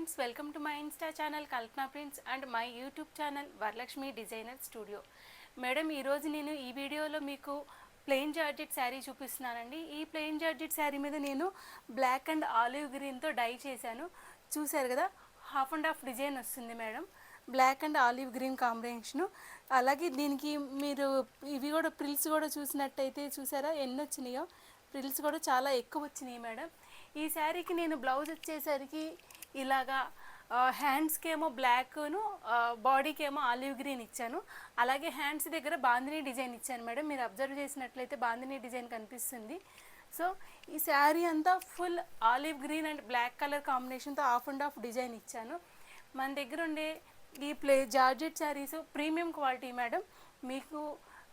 Friends, welcome to my Insta channel Kalpana prints and my YouTube channel Varalakshmi designer studio. Madam, ఈరోజు నేను ఈ వీడియోలో మీకు ప్లెయిన్ జార్జెట్ శారీ చూపిస్తున్నానండి. ఈ ప్లెయిన్ జార్జెట్ శారీ మీద నేను బ్లాక్ అండ్ ఆలివ్ గ్రీన్తో డై చేశాను. చూశారు కదా, హాఫ్ అండ్ హాఫ్ డిజైన్ వస్తుంది madam. Black and olive green combination. అలాగే దీనికి మీరు ఇవి కూడా ప్రిల్స్ కూడా చూసినట్టయితే చూసారా ఎన్ని వచ్చినాయో. ప్రిల్స్ కూడా చాలా ఎక్కువ వచ్చినాయి మేడం. ఈ శారీకి నేను బ్లౌజ్ వచ్చేసరికి ఇలాగా హ్యాండ్స్కి ఏమో బ్లాక్ను, బాడీకి ఏమో ఆలివ్ గ్రీన్ ఇచ్చాను. అలాగే హ్యాండ్స్ దగ్గర బాందినీ డిజైన్ ఇచ్చాను మేడం. మీరు అబ్జర్వ్ చేసినట్లయితే బాందినీ డిజైన్ కనిపిస్తుంది. సో ఈ శారీ అంతా full olive green and black colour కాంబినేషన్తో హాఫ్ అండ్ హాఫ్ డిజైన్ ఇచ్చాను. మన దగ్గర ఉండే ఈ georgette saris premium quality madam. మీకు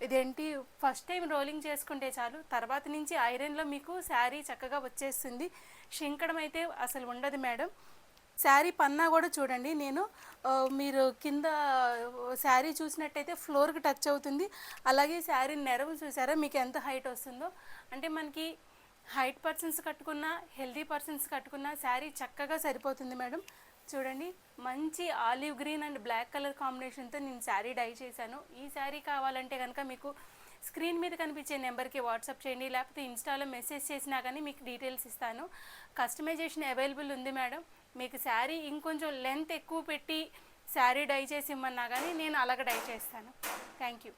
ఇదేంటి ఫస్ట్ టైం రోలింగ్ చేసుకుంటే చాలు, తర్వాత నుంచి ఐరన్లో మీకు శారీ చక్కగా వచ్చేస్తుంది. షింకడం అయితే అసలు ఉండదు మేడం. శారీ పన్నా కూడా చూడండి, నేను మీరు కింద శారీ చూసినట్టయితే ఫ్లోర్కి టచ్ అవుతుంది. అలాగే శారీ నెరవు చూసారా మీకు ఎంత హైట్ వస్తుందో. అంటే మనకి హైట్ పర్సన్స్ కట్టుకున్నా, హెల్దీ పర్సన్స్ కట్టుకున్నా శారీ చక్కగా సరిపోతుంది మేడం. చూడండి, మంచి olive green and black colour కాంబినేషన్తో నేను శారీ డై చేశాను. ఈ శారీ కావాలంటే కనుక మీకు స్క్రీన్ మీద కనిపించే నెంబర్కి వాట్సాప్ చేయండి, లేకపోతే ఇన్స్టాలో మెసేజ్ చేసినా కానీ మీకు డీటెయిల్స్ ఇస్తాను. కస్టమైజేషన్ అవైలబుల్ ఉంది మేడం. మీకు శారీ ఇంకొంచెం లెంత్ ఎక్కువ పెట్టి శారీ డై చేసి ఇమ్మన్నా కానీ నేను అలాగ డై చేస్తాను. Thank you.